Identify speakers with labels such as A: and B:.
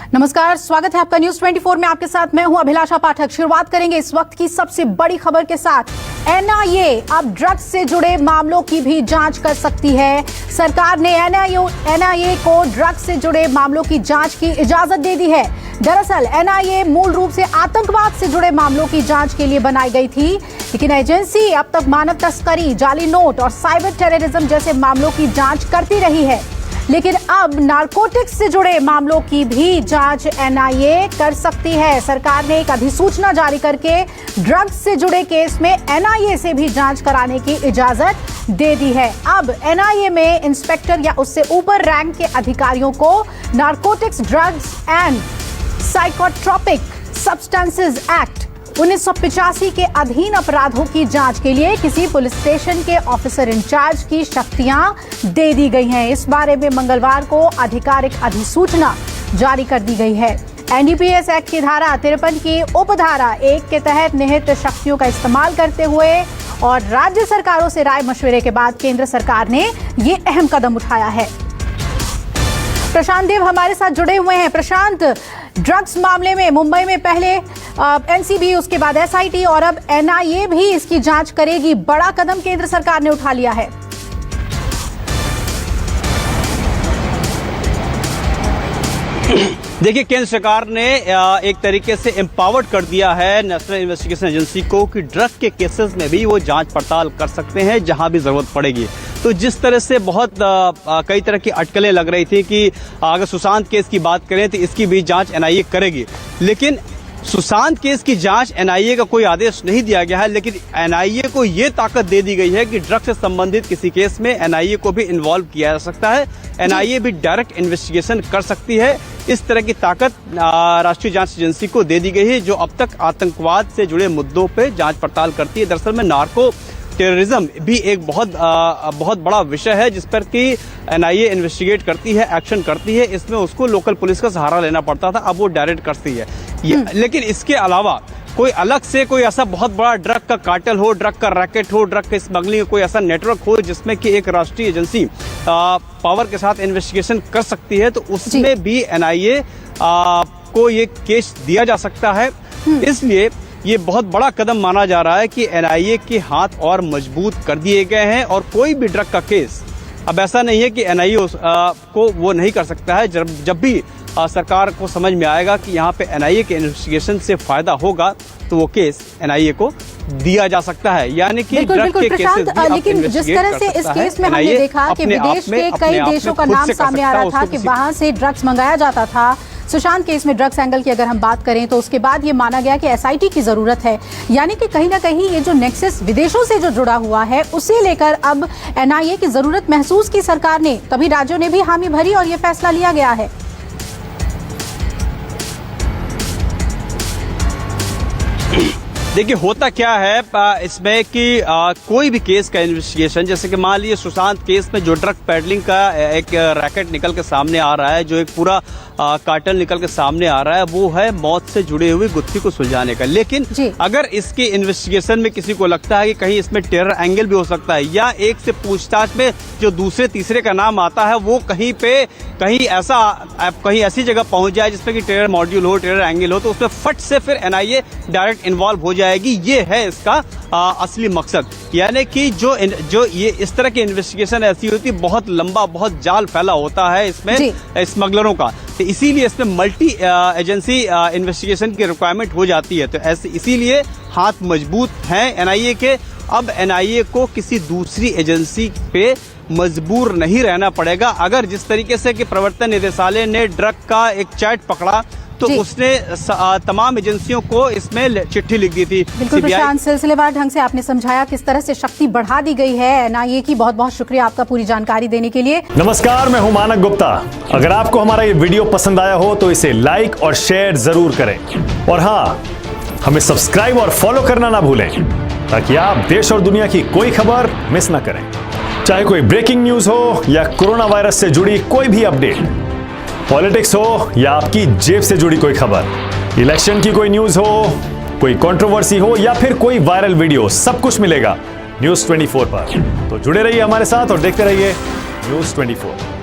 A: नमस्कार, स्वागत है आपका न्यूज 24 में। आपके साथ मैं हूं अभिलाषा पाठक। शुरुआत करेंगे इस वक्त की सबसे बड़ी खबर के साथ। एनआईए अब ड्रग्स से जुड़े मामलों की भी जांच कर सकती है। सरकार ने एनआईए को ड्रग्स से जुड़े मामलों की जांच की इजाजत दे दी है। दरअसल एनआईए मूल रूप से आतंकवाद से जुड़े मामलों की जांच के लिए बनाई गई थी, लेकिन एजेंसी अब तक मानव तस्करी, जाली नोट और साइबर टेररिज्म जैसे मामलों की जांच करती रही है। लेकिन अब नारकोटिक्स से जुड़े मामलों की भी जांच एनआईए कर सकती है। सरकार ने एक अधिसूचना जारी करके ड्रग्स से जुड़े केस में एनआईए से भी जांच कराने की इजाजत दे दी है। अब एनआईए में इंस्पेक्टर या उससे ऊपर रैंक के अधिकारियों को narcotics, drugs and psychotropic substances act 1985 के अधीन अपराधों की जांच के लिए किसी पुलिस स्टेशन के ऑफिसर इंचार्ज की शक्तियां दे दी गई हैं। इस बारे में मंगलवार को आधिकारिक अधिसूचना जारी कर दी गई है। एनडीपीएस एक्ट की धारा 53 की उपधारा 1 के तहत निहित शक्तियों का इस्तेमाल करते हुए और राज्य सरकारों से राय मशविरे के बाद केंद्र सरकार ने ये अहम कदम उठाया है। प्रशांत देव हमारे साथ जुड़े हुए हैं। प्रशांत, ड्रग्स मामले में मुंबई में पहले एनसीबी, उसके बाद एसआईटी और अब एनआईए भी इसकी जांच करेगी। बड़ा कदम केंद्र सरकार ने उठा लिया है।
B: देखिए, केंद्र सरकार ने एक तरीके से एम्पावर्ड कर दिया है नेशनल इन्वेस्टिगेशन एजेंसी को कि ड्रग के केसेस में भी वो जांच पड़ताल कर सकते हैं जहां भी जरूरत पड़ेगी। तो जिस तरह से बहुत कई तरह की अटकलें लग रही थी कि अगर सुशांत केस की बात करें तो इसकी भी जांच एनआईए करेगी, लेकिन सुशांत केस की जांच एनआईए का कोई आदेश नहीं दिया गया है। लेकिन एनआईए को ये ताकत दे दी गई है कि ड्रग से संबंधित किसी केस में एनआईए को भी इन्वॉल्व किया जा सकता है। एनआईए भी डायरेक्ट इन्वेस्टिगेशन कर सकती है। इस तरह की ताकत राष्ट्रीय जांच एजेंसी को दे दी गई है, जो अब तक आतंकवाद से जुड़े मुद्दों पर जांच पड़ताल करती है। दरअसल में नार्को टेररिज्म भी एक बहुत बड़ा विषय है जिस पर कि एनआईए इन्वेस्टिगेट करती है, एक्शन करती है। इसमें उसको लोकल पुलिस का सहारा लेना पड़ता था, अब वो डायरेक्ट करती है। लेकिन इसके अलावा कोई अलग से कोई ऐसा बहुत बड़ा ड्रग का कार्टेल हो, ड्रग का रैकेट हो, ड्रग के स्मगलिंग का कोई ऐसा नेटवर्क हो जिसमें कि एक राष्ट्रीय एजेंसी पावर के साथ इन्वेस्टिगेशन कर सकती है, तो उसमें भी एनआईए को ये केस दिया जा सकता है। इसलिए ये बहुत बड़ा कदम माना जा रहा है कि एनआईए के हाथ और मजबूत कर दिए गए हैं और कोई भी ड्रग का केस अब ऐसा नहीं है कि एनआईए को वो नहीं कर सकता है। जब भी सरकार को समझ में आएगा कि यहाँ पे एनआईए के इन्वेस्टिगेशन से फायदा होगा तो वो केस एनआईए को दिया जा सकता है। यानी कि ड्रग के केसेस भी
A: लेकिन जिस तरह से इस केस में हमने देखा कि विदेश के कई देशों का नाम सामने आ रहा था कि वहां से ड्रग्स मंगाया जाता था। सुशांत केस में ड्रग्स एंगल की अगर हम बात करें तो उसके बाद ये माना गया कि एसआईटी की जरूरत है। यानी कि कहीं ना कहीं ये जो नेक्सस विदेशों से जो जुड़ा हुआ है उसे लेकर अब एनआईए की जरूरत महसूस की सरकार ने, तभी राज्यों ने भी हामी भरी और ये फैसला लिया गया है।
B: देखिए, होता क्या है इसमें कि कोई भी केस का इन्वेस्टिगेशन, जैसे कि मान लीजिए सुशांत केस में जो ड्रग पेडलिंग का एक रैकेट निकल के सामने आ रहा है, जो एक पूरा कार्टेल निकल के सामने आ रहा है, वो है मौत से जुड़ी हुई गुत्थी को सुलझाने का। लेकिन अगर इसके इन्वेस्टिगेशन में किसी को लगता है कि कहीं इसमें टेरर एंगल भी हो सकता है या एक से पूछताछ में जो दूसरे तीसरे का नाम आता है वो कहीं ऐसी जगह पहुंच जाए जिसमें कि टेरर मॉड्यूल हो, टेरर एंगल हो, तो उसमें फट से फिर एनआईए डायरेक्ट इन्वॉल्व हो जाएगी। ये है इसका असली मकसद। यानी कि जो ये इस तरह की इन्वेस्टिगेशन ऐसी होती है, बहुत लंबा, बहुत जाल फैला होता है इसमें स्मगलरों का, तो इसीलिए इसमें मल्टी एजेंसी इन्वेस्टिगेशन की रिक्वायरमेंट हो जाती है। तो ऐसे इसीलिए हाथ मजबूत हैं एनआईए के। अब एनआईए को किसी दूसरी एजेंसी पे मजबूर नहीं रहना पड़ेगा। अगर जिस तरीके से कि प्रवर्तन निदेशालय ने ड्रग का एक चैट पकड़ा तो उसने तमाम एजेंसियों को इसमें चिट्ठी लिख दी थी।
A: बिल्कुल प्रशांत, सिलसिलेवार ढंग से आपने समझाया किस तरह से शक्ति बढ़ा दी गई है एनआईए की। बहुत बहुत शुक्रिया आपका पूरी जानकारी देने के लिए।
C: नमस्कार, मैं हूं मानक गुप्ता। अगर आपको हमारा ये वीडियो पसंद आया हो तो इसे लाइक और शेयर जरूर करें, और हाँ, हमें सब्सक्राइब और फॉलो करना ना भूलें ताकि आप देश और दुनिया की कोई खबर मिस ना करें। चाहे कोई ब्रेकिंग न्यूज हो या कोरोना वायरस से जुड़ी कोई भी अपडेट, पॉलिटिक्स हो या आपकी जेब से जुड़ी कोई खबर, इलेक्शन की कोई न्यूज हो, कोई कंट्रोवर्सी हो या फिर कोई वायरल वीडियो, सब कुछ मिलेगा न्यूज 24 पर। तो जुड़े रहिए हमारे साथ और देखते रहिए न्यूज 24।